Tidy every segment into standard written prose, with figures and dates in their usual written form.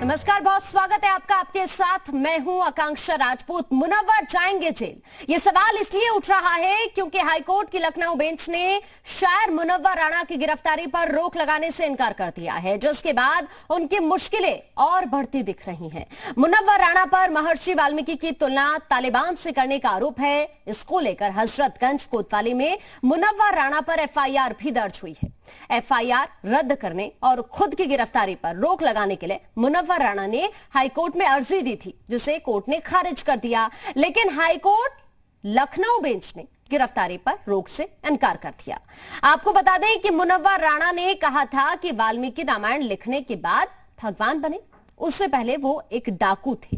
नमस्कार, बहुत स्वागत है आपका। आपके साथ मैं हूं आकांक्षा राजपूत। मुनव्वर जाएंगे जेल, ये सवाल इसलिए उठ रहा है क्योंकि हाईकोर्ट की लखनऊ बेंच ने शायर मुनव्वर राणा की गिरफ्तारी पर रोक लगाने से इनकार कर दिया है, जिसके बाद उनकी मुश्किलें और बढ़ती दिख रही हैं। मुनव्वर राणा पर महर्षि वाल्मीकि की तुलना तालिबान से करने का आरोप है। इसको लेकर हजरतगंज कोतवाली में मुनव्वर राणा पर एफआईआर भी दर्ज हुई है। एफआईआर रद्द करने और खुद की गिरफ्तारी पर रोक लगाने के लिए मुनव्वर राणा ने हाईकोर्ट में अर्जी दी थी, जिसे कोर्ट ने खारिज कर दिया। लेकिन हाईकोर्ट लखनऊ बेंच ने गिरफ्तारी पर रोक से इनकार कर दिया। आपको बता दें कि मुनव्वर राणा ने कहा था कि वाल्मीकि रामायण लिखने के बाद भगवान बने। उससे पहले वो एक डाकू थे।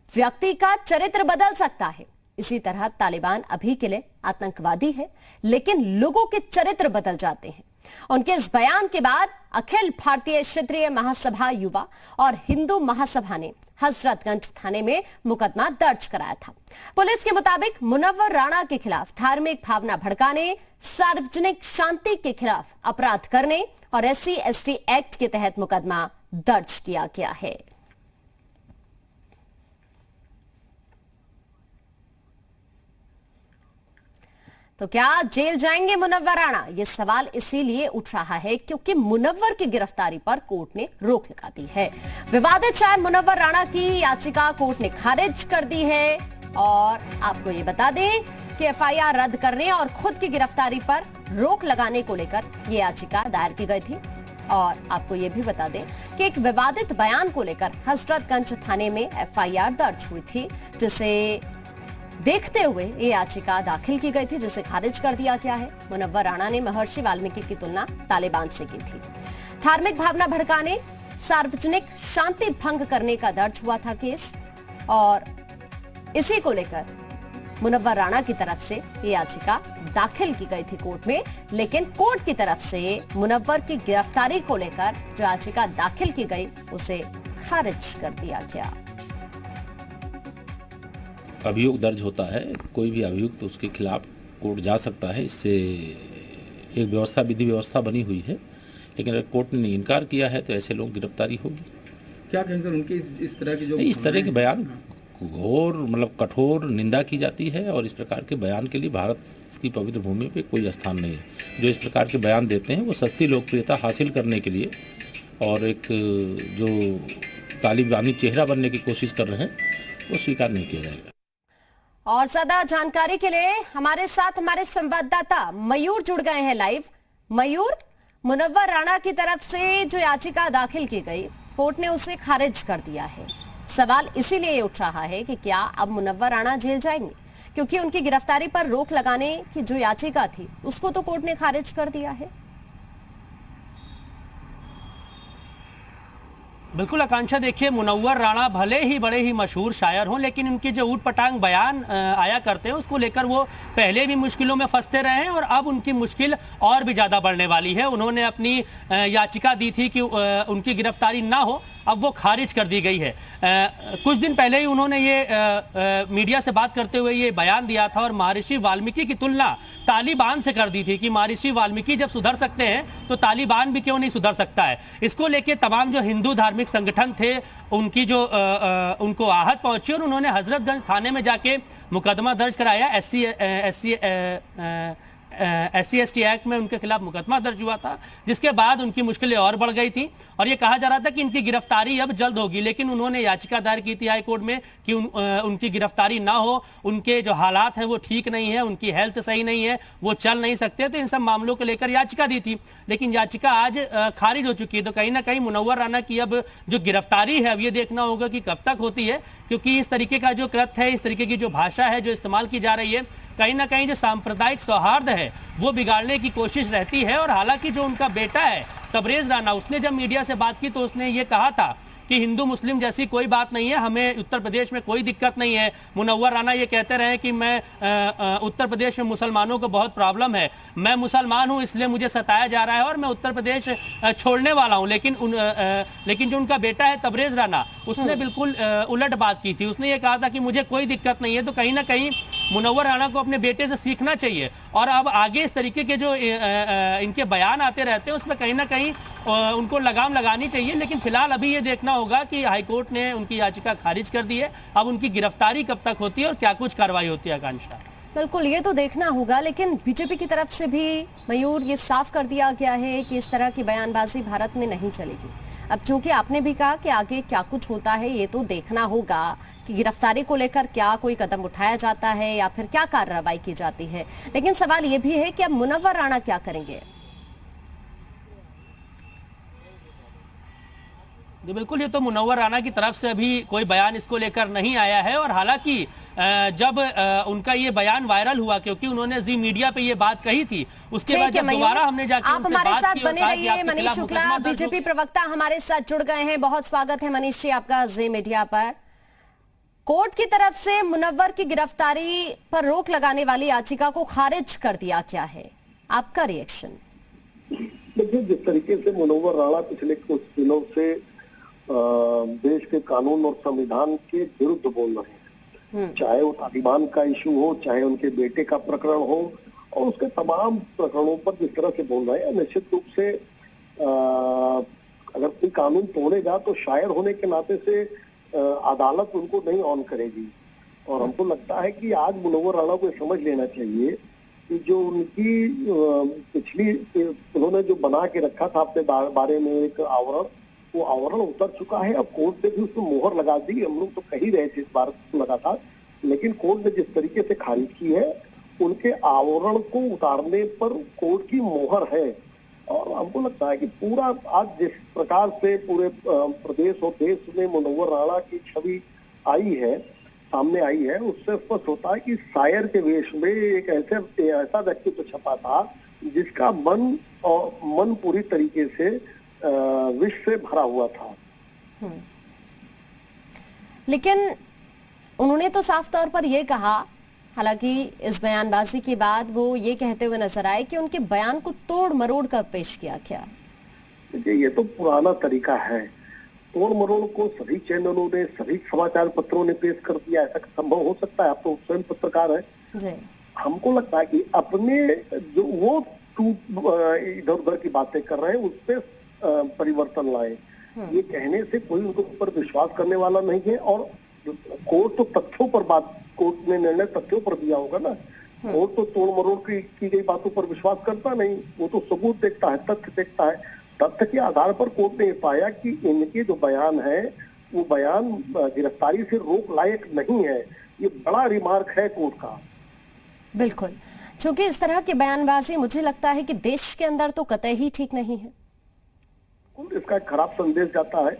व्यक्ति का चरित्र बदल सकता है। इसी तरह तालिबान अभी के लिए आतंकवादी है, लेकिन लोगों के चरित्र बदल जाते हैं। उनके इस बयान के बाद अखिल भारतीय क्षेत्रीय महासभा युवा और हिंदू महासभा ने हजरतगंज थाने में मुकदमा दर्ज कराया था। पुलिस के मुताबिक मुनव्वर राणा के खिलाफ धार्मिक भावना भड़काने, सार्वजनिक शांति के खिलाफ अपराध करने और SC/ST एक्ट के तहत मुकदमा दर्ज किया गया है। तो क्या जेल जाएंगे मुनव्वर राणा? ये सवाल इसीलिए उठ रहा है क्योंकि मुनव्वर की गिरफ्तारी पर कोर्ट ने रोक लगा दी है। विवादित शायर मुनव्वर राणा की याचिका कोर्ट ने खारिज कर दी है। और आपको ये बता दें कि एफआईआर रद्द करने और खुद की गिरफ्तारी पर रोक लगाने को लेकर ये याचिका दायर की गई थी। और आपको ये भी बता दें कि एक विवादित बयान को लेकर हजरतगंज थाने में एफआईआर दर्ज हुई थी, जिसे देखते हुए ये याचिका दाखिल की गई थी, जिसे खारिज कर दिया गया है। मुनव्वर राणा ने महर्षि वाल्मीकि की तुलना तालिबान से की थी। धार्मिक भावना भड़काने, सार्वजनिक शांति भंग करने का दर्ज हुआ था केस, और इसी को लेकर मुनव्वर राणा की तरफ से ये याचिका दाखिल की गई थी कोर्ट में। लेकिन कोर्ट की तरफ से मुनव्वर की गिरफ्तारी को लेकर जो याचिका दाखिल की गई उसे खारिज कर दिया गया। अभियोग दर्ज होता है, कोई भी अभियुक्त उसके खिलाफ कोर्ट जा सकता है। इससे एक व्यवस्था, विधि व्यवस्था बनी हुई है। लेकिन अगर कोर्ट ने इनकार किया है तो ऐसे लोग गिरफ्तारी होगी। क्या कहेंगे सर, उनके इस तरह के जो इस तरह के बयान घोर कठोर निंदा की जाती है। और इस प्रकार के बयान के लिए भारत की पवित्र भूमि पे कोई स्थान नहीं है। जो इस प्रकार के बयान देते हैं वो सस्ती लोकप्रियता हासिल करने के लिए और एक जो तालिबानी चेहरा बनने की कोशिश कर रहे हैं वो स्वीकार नहीं किया जाएगा। और ज्यादा जानकारी के लिए हमारे साथ हमारे संवाददाता मयूर जुड़ गए हैं लाइव। मयूर, मुनव्वर राणा की तरफ से जो याचिका दाखिल की गई, कोर्ट ने उसे खारिज कर दिया है। सवाल इसीलिए उठ रहा है कि क्या अब मुनव्वर राणा जेल जाएंगे, क्योंकि उनकी गिरफ्तारी पर रोक लगाने की जो याचिका थी उसको तो कोर्ट ने खारिज कर दिया है। बिल्कुल आकांक्षा, देखिए मुनव्वर राणा भले ही बड़े ही मशहूर शायर हों, लेकिन उनके जो ऊट पटांग बयान आया करते हैं उसको लेकर वो पहले भी मुश्किलों में फंसते रहे हैं और अब उनकी मुश्किल और भी ज़्यादा बढ़ने वाली है। उन्होंने अपनी याचिका दी थी कि उनकी गिरफ्तारी ना हो, अब वो खारिज कर दी गई है। कुछ दिन पहले ही उन्होंने ये मीडिया से बात करते हुए ये बयान दिया था और महर्षि वाल्मीकि की तुलना तालिबान से कर दी थी कि महर्षि वाल्मीकि जब सुधर सकते हैं तो तालिबान भी क्यों नहीं सुधर सकता है। इसको लेके तमाम जो हिंदू धार्मिक संगठन थे उनकी जो उनको आहत पहुंची और उन्होंने हजरतगंज थाने में जाके मुकदमा दर्ज कराया। SC/ST एक्ट में उनके खिलाफ मुकदमा दर्ज हुआ था, जिसके बाद उनकी मुश्किलें और बढ़ गई थी और ये कहा जा रहा था कि इनकी गिरफ्तारी अब जल्द होगी। लेकिन उन्होंने याचिका दायर की थी हाई कोर्ट में कि उनकी गिरफ्तारी ना हो। उनके जो हालात हैं वो ठीक नहीं है, उनकी हेल्थ सही नहीं है, वो चल नहीं सकते। तो इन सब मामलों को लेकर याचिका दी थी, लेकिन याचिका आज खारिज हो चुकी है। तो कहीं ना कहीं मुनव्वर राणा की अब जो गिरफ्तारी है अब ये देखना होगा कि कब तक होती है, क्योंकि इस तरीके का जो कृत्य है, इस तरीके की जो भाषा है जो इस्तेमाल की जा रही है, कहीं ना कहीं जो सांप्रदायिक सौहार्द है वो बिगाड़ने की कोशिश रहती है। और हालांकि जो उनका बेटा है तबरेज राणा, उसने जब मीडिया से बात की तो उसने ये कहा था कि हिंदू मुस्लिम जैसी कोई बात नहीं है, हमें उत्तर प्रदेश में कोई दिक्कत नहीं है। मुनव्वर राणा ये कहते रहे कि मैं उत्तर प्रदेश में मुसलमानों को बहुत प्रॉब्लम है, मैं मुसलमान हूं इसलिए मुझे सताया जा रहा है और मैं उत्तर प्रदेश छोड़ने वाला हूं। लेकिन जो उनका बेटा है तबरेज राणा, उसने बिल्कुल उलट बात की थी। उसने ये कहा था कि मुझे कोई दिक्कत नहीं है। तो कहीं ना कहीं मुनव्वर राणा को अपने बेटे से सीखना चाहिए। और अब आगे इस तरीके के जो इनके बयान आते रहते हैं उसमें कहीं ना कहीं उनको लगाम लगानी चाहिए। लेकिन फिलहाल अभी ये देखना होगा कि हाईकोर्ट ने उनकी याचिका खारिज कर दी है, अब उनकी गिरफ्तारी कब तक होती है और क्या कुछ कार्रवाई होती है। आकांक्षा, बिल्कुल ये तो देखना होगा, लेकिन बीजेपी की तरफ से भी मयूर ये साफ कर दिया गया है कि इस तरह की बयानबाजी भारत में नहीं चलेगी। अब चूंकि आपने भी कहा कि आगे क्या कुछ होता है ये तो देखना होगा कि गिरफ्तारी को लेकर क्या कोई कदम उठाया जाता है या फिर क्या कार्रवाई की जाती है, लेकिन सवाल ये भी है कि अब मुनव्वर राणा क्या करेंगे। जी बिल्कुल, ये तो मुनव्वर राणा की तरफ से अभी कोई बयान इसको लेकर नहीं आया है। और हालांकि जब उनका ये बयान वायरल हुआ, क्योंकि उन्होंने जी मीडिया पे ये बात कही थी, उसके बाद जब दोबारा हमने जाकर आप हमारे साथ बने रहिए। मनीष शुक्ला बीजेपी प्रवक्ता हमारे साथ जुड़ गए हैं। बहुत स्वागत है मनीष जी आपका जी मीडिया पर। कोर्ट की तरफ से मुनव्वर की गिरफ्तारी पर रोक लगाने वाली याचिका को खारिज कर दिया गया है, आपका रिएक्शन? देखिए, जिस तरीके से मुनव्वर राणा पिछले कुछ दिनों से देश के कानून और संविधान के विरुद्ध बोल रहे हैं, चाहे वो तालिबान का इशू हो, चाहे उनके बेटे का प्रकरण हो, और उसके तमाम प्रकरणों पर जिस तरह से बोल रहे हैं, निश्चित रूप से अगर कोई कानून तोड़ेगा तो शायर होने के नाते से अदालत उनको नहीं ऑन करेगी। और हमको लगता है कि आज मुनव्वर राणा को समझ लेना चाहिए कि जो उनकी पिछली उन्होंने जो बना के रखा था अपने बारे में एक आवरण, वो आवरण उतर चुका है। अब कोर्ट ने भी उसको मोहर लगा दी। हम लोग तो कह ही रहे थे इस बार लगातार, लेकिन कोर्ट ने जिस तरीके से खारिज की है, उनके आवरण को उतारने पर कोर्ट की मोहर है। और हमको लगता है कि पूरा आज जिस प्रकार से पूरे प्रदेश और देश में मुनव्वर राणा की छवि आई है, सामने आई है, उससे स्पष्ट होता है कि शायर के वेश में एक ऐसा व्यक्तित्व छपा था जिसका मन पूरी तरीके से विष से भरा हुआ था। लेकिन उन्होंने तो साफ तौर पर यह कहा, हालांकि इस बयानबाजी के बाद वो ये कहते हुए नजर आए कि उनके बयान को तोड़ मरोड़ कर पेश किया गया। देखिए, ये तो पुराना तरीका है। तोड़ मरोड़ को सभी चैनलों ने, सभी समाचार पत्रों ने पेश कर दिया। ऐसा संभव हो सकता है? आप तो स्वयं पत्रकार हैं। हमको लगता है कि अपने जो वो इधर उधर की बातें कर रहे हैं उस पर परिवर्तन लाए। ये कहने से कोई उनके ऊपर विश्वास करने वाला नहीं है। और कोर्ट तो तथ्यों पर कोर्ट ने निर्णय तथ्यों पर दिया होगा ना। कोर्ट तो तोड़ मरोड़ की गई बातों पर विश्वास करता नहीं, वो तो सबूत देखता है, तथ्य देखता है। तथ्य के आधार पर कोर्ट ने पाया कि इनके जो बयान है वो बयान गिरफ्तारी से रोक लायक नहीं है। ये बड़ा रिमार्क है कोर्ट का। बिल्कुल, क्योंकि इस तरह की बयानबाजी मुझे लगता है कि देश के अंदर तो कतई ही ठीक नहीं है। इसका एक खराब संदेश जाता है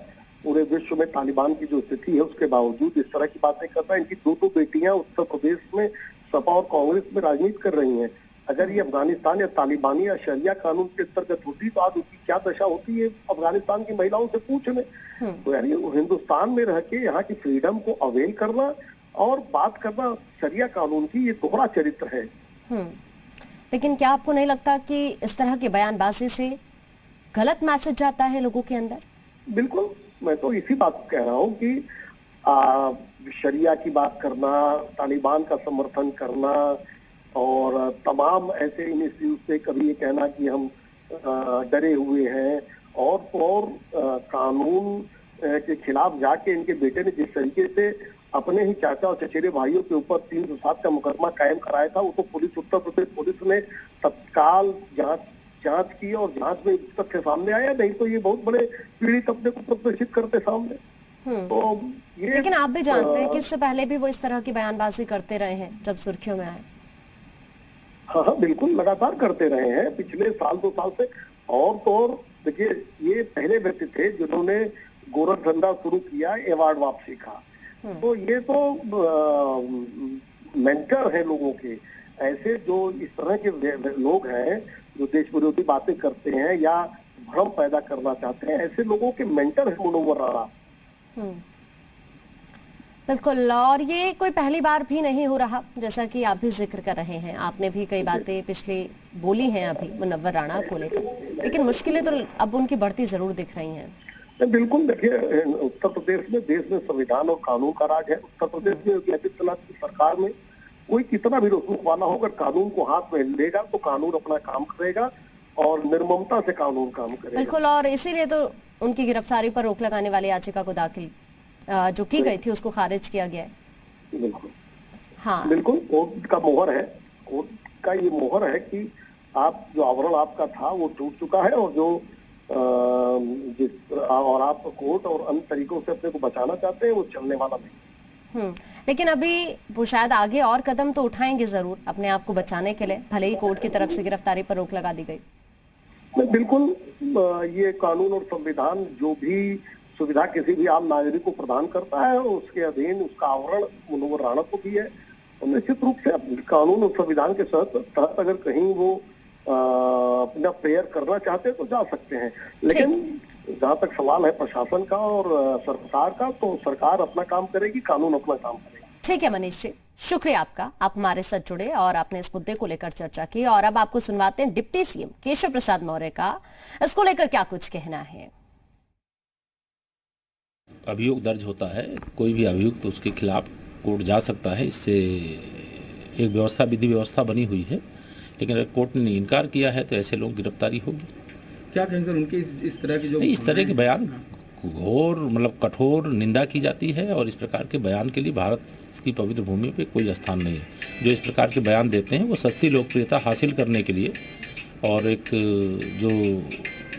पूरे विश्व में। तालिबान की जो स्थिति है उसके बावजूद इस तरह की बातें कर रहा है। इनकी दो बेटियां उत्तर प्रदेश में सपा और कांग्रेस में राजनीति कर रही हैं। अगर ये अफगानिस्तान या तालिबानी या शरिया कानून के अंतर्गत होती तो आज उसकी क्या दशा होती है, अफगानिस्तान की महिलाओं से पूछ लें। तो यानी हिंदुस्तान में रह के यहाँ की फ्रीडम को अवेल करना और बात करना शरिया कानून की, ये दोहरा चरित्र है। लेकिन क्या आपको नहीं लगता कि इस तरह की बयानबाजी से गलत मैसेज जाता है लोगों के अंदर? बिल्कुल, मैं तो इसी बात कह रहा हूँ कि शरिया की बात करना, तालिबान का समर्थन करना और तमाम ऐसे इंस्टीट्यूट से कभी ये कहना कि हम डरे हुए हैं और कानून के खिलाफ जाके इनके बेटे ने जिस तरीके से अपने ही चाचा और चचेरे भाइयों के ऊपर 307 का मुकदमा कायम कराया था, वो तो पुलिस, उत्तर प्रदेश पुलिस ने तत्काल जांच की और जांच में तथ्य सामने आया। नहीं तो ये बहुत बड़े पीड़ित अपने को प्रदर्शित करते सामने। तो ये, लेकिन आप भी जानते हैं कि इससे पहले भी वो इस तरह की बयानबाजी करते रहे हैं जब सुर्खियों में आए। हाँ, बिल्कुल लगातार करते रहे हैं पिछले साल 2 साल से। और तो और देखिए, ये पहले व्यक्ति थे जिन्होंने गोरख धंधा शुरू किया अवार्ड वापसी का। तो ये तो मेंटर है लोगों के। ऐसे जो इस तरह के लोग हैं जो देश विरोधी बातें करते हैं या भ्रम पैदा करना चाहते हैं, ऐसे लोगों के मेंटर है मुनव्वर राणा। बिल्कुल, और ये कोई पहली बार भी नहीं हो रहा, जैसा कि आप भी जिक्र कर रहे हैं। आपने भी कई बातें पिछली बोली हैं अभी मुनव्वर राणा को लेकर, लेकिन मुश्किलें तो अब उनकी बढ़ती जरूर दिख रही हैं। बिल्कुल, देखिए, उत्तर प्रदेश में देश में संविधान और कानून का राज है। उत्तर प्रदेश में योगी आदित्यनाथ की सरकार में कोई कितना भी रोकने वाला हो, अगर कानून को हाथ में लेगा तो कानून अपना काम करेगा और निर्ममता से कानून काम करेगा। बिल्कुल, और इसीलिए तो उनकी गिरफ्तारी पर रोक लगाने वाली याचिका को दाखिल जो की गई थी उसको खारिज किया गया है। बिल्कुल, हाँ बिल्कुल, कोर्ट का मोहर है, कोर्ट का ये मोहर है कि आप जो आवरण आपका था वो टूट चुका है, और जो और आप कोर्ट और अन्य तरीकों से अपने को बचाना चाहते हैं वो चलने वाला नहीं। लेकिन अभी वो शायद आगे और कदम तो उठाएंगे जरूर अपने आप को बचाने के लिए, भले ही कोर्ट की तरफ से गिरफ्तारी पर रोक लगा दी गई। बिल्कुल, ये कानून और संविधान जो भी सुविधा किसी भी आम नागरिक को प्रदान करता है उसके अधीन उसका आवरण मुनव्वर राणा को भी है, और निश्चित रूप से कानून और संविधान के तहत अगर कहीं वो अपना प्रेयर करना चाहते हैं तो जा सकते हैं। लेकिन जहाँ तक सवाल है प्रशासन का और सरकार का, तो सरकार अपना काम करेगी, कानून अपना काम करेगा। ठीक है मनीष जी, शुक्रिया आपका, आप हमारे साथ जुड़े और आपने इस मुद्दे को लेकर चर्चा की। और अब आपको सुनवाते हैं डिप्टी सीएम केशव प्रसाद मौर्य का, इसको लेकर क्या कुछ कहना है। अभियोग दर्ज होता है, कोई भी अभियुक्त तो उसके खिलाफ कोर्ट जा सकता है, इससे एक व्यवस्था, विधि व्यवस्था बनी हुई है। लेकिन अगर कोर्ट ने इनकार किया है तो ऐसे लोग गिरफ्तारी होगी। क्या कहेंगे सर उनके इस तरह की जो इस तरह के बयान घोर कठोर निंदा की जाती है, और इस प्रकार के बयान के लिए भारत की पवित्र भूमि पे कोई स्थान नहीं है। जो इस प्रकार के बयान देते हैं वो सस्ती लोकप्रियता हासिल करने के लिए और एक जो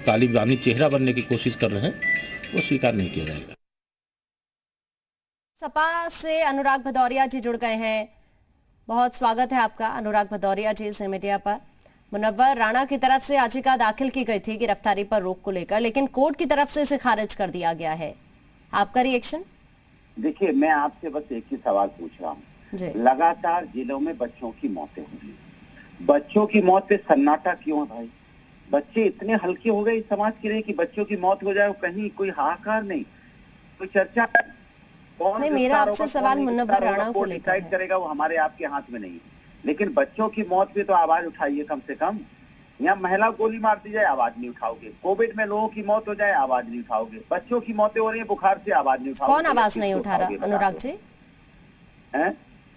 तालिबानी चेहरा बनने की कोशिश कर रहे हैं वो स्वीकार नहीं किया जाएगा। सपा से अनुराग भदौरिया जी जुड़ गए हैं, बहुत स्वागत है आपका अनुराग भदौरिया जी से मीडिया पर। मुनव्वर राणा की तरफ से याचिका दाखिल की गई थी गिरफ्तारी पर रोक को लेकर, लेकिन कोर्ट की तरफ से इसे खारिज कर दिया गया है, आपका रिएक्शन? देखिए, मैं आपसे बस एक ही सवाल पूछ रहा हूँ। लगातार जिलों में बच्चों की मौतें हो रही, बच्चों की मौत पे सन्नाटा क्यों है भाई? बच्चे इतने हल्के हो गए इस समाज के लिए कि बच्चों की मौत हो जाए, कहीं कोई हाहाकार नहीं, कोई चर्चा नहीं। मेरा आपसे सवाल मुनव्वर राणा को लेकर डिसाइड करेगा, वो हमारे आपके हाथ में नहीं है। लेकिन बच्चों की मौत पे तो आवाज उठाइए कम से कम। यहाँ महिला गोली मार दी जाए आवाज नहीं उठाओगे, कोविड में लोगों की मौत हो जाए आवाज नहीं उठाओगे, बच्चों की मौतें हो रही है बुखार से आवाज नहीं उठाओगे। कौन आवाज नहीं उठा रहा अनुराग जी?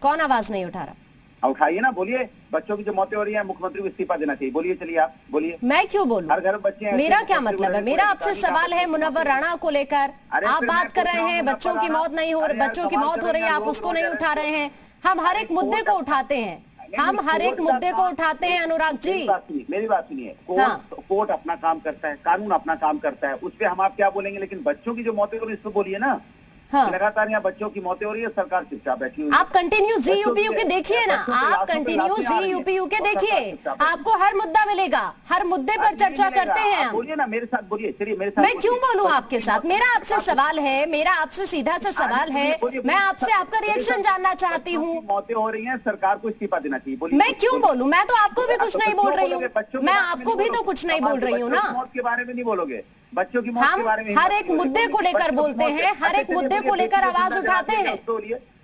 कौन आवाज नहीं उठा रहा? उठाइए ना, बोलिए। बच्चों की जो मौतें हो रही है मुख्यमंत्री को इस्तीफा देना चाहिए, बोलिए। चलिए आप बोलिए। मैं क्यों बोलूं? हर घर बच्चे, मेरा क्या मतलब है? मेरा आपसे सवाल है मुनव्वर राणा को लेकर, आप बात कर रहे हैं बच्चों की मौत नहीं हो रही, बच्चों की मौत हो रही है, आप उसको नहीं उठा रहे हैं। हम हर एक मुद्दे को उठाते हैं, हम हर एक मुद्दे को उठाते हैं अनुराग जी। मेरी बात सुनिए, कोर्ट अपना काम करता है, कानून अपना काम करता है, उस पर हम आप क्या बोलेंगे? लेकिन बच्चों की जो मौतें हो रही है इस पर बोलिए ना। लगातार यहाँ बच्चों की मौतें हो रही है, सरकार चुपचाप बैठी हुई है। आप कंटिन्यू ZUPU के देखिए ना, आप कंटिन्यू ZUPU के देखिए, आपको हर मुद्दा मिलेगा, हर मुद्दे पर चर्चा करते हैं हम। बोलिए ना, मेरे साथ बोलिए, चलिए मेरे साथ। मैं क्यों बोलूं आपके साथ? मेरा आपसे सवाल है, मेरा आपसे सीधा सा सवाल है, मैं आपसे आपका रिएक्शन जानना चाहती हूँ। मौतें हो रही है, सरकार को इस्तीफा देना चाहिए, बोलिए। मैं क्यों बोलूं? मैं तो आपको भी कुछ नहीं बोल रही हूँ, मैं आपको भी तो कुछ नहीं बोल रही हूँ ना। मौत के बारे में नहीं बोलोगे, बच्चों की मौत के बारे में। हम हर एक मुद्दे को लेकर बोलते हैं, हर एक मुद्दे को लेकर आवाज उठाते हैं।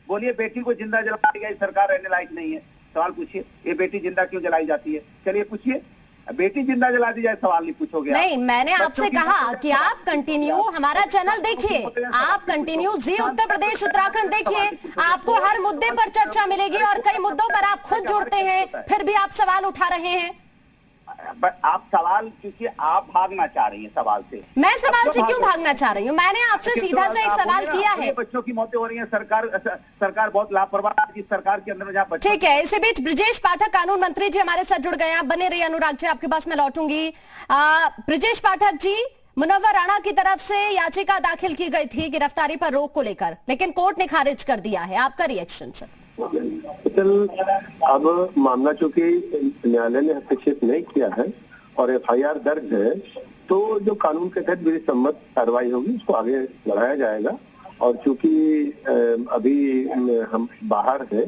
बोलिए, बेटी को जिंदा जला दी गई, सरकार रहने लायक नहीं है, सवाल पूछिए। ये बेटी जिंदा क्यों जलाई जाती है? चलिए पूछिए। बेटी जिंदा जला दी जाए, सवाल नहीं पूछोगे? नहीं, मैंने आपसे कहा कि आप कंटिन्यू हमारा चैनल देखिए, आप कंटिन्यू जी उत्तर प्रदेश उत्तराखंड देखिए, आपको हर मुद्दे पर चर्चा मिलेगी और कई मुद्दों पर आप खुद जुड़ते हैं, फिर भी आप सवाल उठा रहे हैं। आप सवाल, क्योंकि आप भागना चाह रही हैं सवाल से। मैं सवाल से क्यों भागना चाह रही हूँ? मैंने आपसे सीधा सा एक सवाल किया है। बच्चों की मौतें हो रही हैं, सरकार बहुत लापरवाह है, सरकार के अंदर जहाँ। ठीक है, इसी बीच ब्रिजेश पाठक कानून मंत्री जी हमारे साथ जुड़ गए हैं, बने रहिए अनुराग जी, आपके पास मैं लौटूंगी। ब्रिजेश पाठक जी, मुनव्वर राणा की तरफ से याचिका दाखिल की गई थी गिरफ्तारी पर रोक को लेकर, लेकिन कोर्ट ने खारिज कर दिया है, आपका रिएक्शन सर? अब मामला चूंकि न्यायालय ने हस्तक्षेप नहीं किया है और FIR दर्ज है, तो जो कानून के तहत मेरी सम्मत कार्रवाई होगी उसको आगे बढ़ाया जाएगा। और चूंकि अभी हम बाहर है,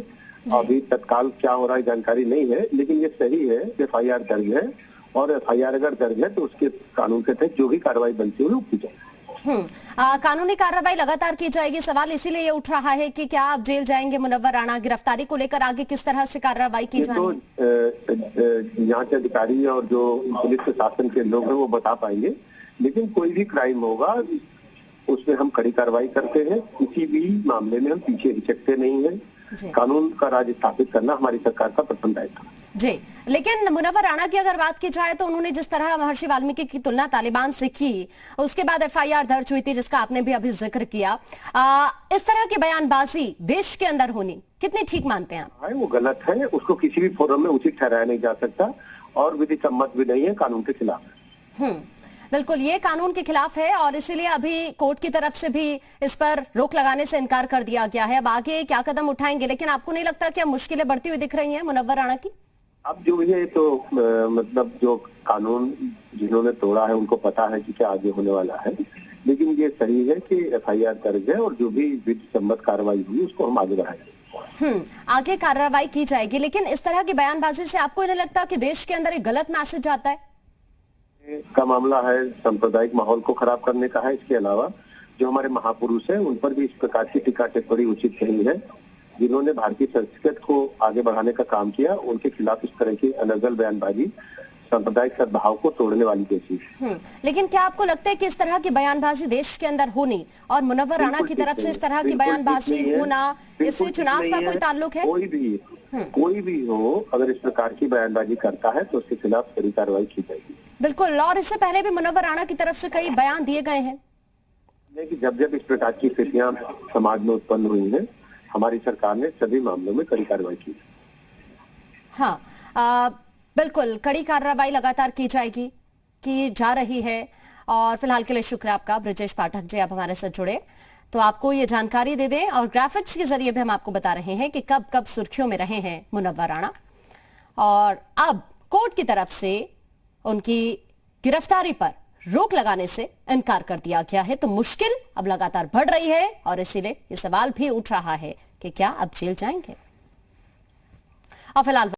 अभी तत्काल क्या हो रहा है जानकारी नहीं है, लेकिन ये सही है FIR दर्ज है, और FIR अगर दर्ज है तो उसके कानून के तहत जो भी कार्रवाई बनती है वो की जाएगी। कानूनी कार्रवाई लगातार की जाएगी। सवाल इसीलिए ये उठ रहा है कि क्या आप जेल जाएंगे मुनव्वर राणा? गिरफ्तारी को लेकर आगे किस तरह से कार्रवाई की जाएगी? तो यहाँ के अधिकारी और जो पुलिस प्रशासन के लोग हैं वो बता पाएंगे, लेकिन कोई भी क्राइम होगा उसमें हम कड़ी कार्रवाई करते हैं, किसी भी मामले में हम पीछे हिचकते नहीं है। कानून का राज स्थापित करना हमारी सरकार का प्रथम दायित्व है। जी, लेकिन मुनव्वर राणा की अगर बात की जाए तो उन्होंने जिस तरह महर्षि वाल्मीकि की तुलना तालिबान से की, उसके बाद एफआईआर दर्ज हुई थी जिसका आपने भी अभी जिक्र किया। इस तरह की बयानबाजी देश के अंदर होनी कितनी ठीक मानते हैं आप? वो गलत है, उसको किसी भी फोरम में उचित ठहराया नहीं जा सकता और विधि सम्मत भी नहीं है, कानून के खिलाफ है। बिल्कुल, ये कानून के खिलाफ है और इसीलिए अभी कोर्ट की तरफ से भी इस पर रोक लगाने से इनकार कर दिया गया है। अब आगे क्या कदम उठाएंगे? लेकिन आपको नहीं लगता कि अब मुश्किलें बढ़ती हुई दिख रही हैं मुनव्वर राणा की? अब जो ये तो मतलब जो कानून जिन्होंने तोड़ा है उनको पता है कि क्या आगे होने वाला है, लेकिन ये सही है कि एफआईआर दर्ज है और जो भी विधि सम्मत कार्रवाई हुई उसको हम आगे बढ़ाएंगे। आगे कार्रवाई की जाएगी, लेकिन इस तरह की बयानबाजी से आपको नहीं लगता कि देश के अंदर एक गलत मैसेज आता है? का मामला है, सांप्रदायिक माहौल को खराब करने का है। इसके अलावा जो हमारे महापुरुष हैं उन पर भी इस प्रकार की टीका टिप्पणी उचित नहीं है। जिन्होंने भारतीय संस्कृत को आगे बढ़ाने का काम किया, उनके खिलाफ इस तरह की अनर्गल बयानबाजी सांप्रदायिक सद्भाव को तोड़ने वाली कोशिश। लेकिन क्या आपको लगता है कि इस तरह की बयानबाजी देश के अंदर होनी और मुनव्वर राणा की तरफ से इस तरह की बयानबाजी होना, इससे चुनाव का कोई ताल्लुक है? कोई भी हो, अगर इस प्रकार की बयानबाजी करता है तो उसके खिलाफ कड़ी कार्रवाई की जाएगी। बिल्कुल, और इससे पहले भी मुनव्वर राणा की तरफ से कई बयान दिए गए हैं कि जब इस प्रकार की स्थितियां समाज में उत्पन्न हुई है, हमारी सरकार ने सभी मामलों में कड़ी कार्रवाई की। हाँ, बिल्कुल, कड़ी कार्रवाई लगातार की जाएगी, की जा रही है। और फिलहाल के लिए शुक्रिया आपका ब्रजेश पाठक जी, आप हमारे साथ जुड़े तो आपको ये जानकारी दे दें और ग्राफिक्स के जरिए भी हम आपको बता रहे हैं कि कब कब सुर्खियों में रहे हैं मुनव्वर राणा और अब कोर्ट की तरफ से उनकी गिरफ्तारी पर रोक लगाने से इनकार कर दिया गया है। तो मुश्किल अब लगातार बढ़ रही है और इसीलिए ये सवाल भी उठ रहा है कि क्या अब जेल जाएंगे। और फिलहाल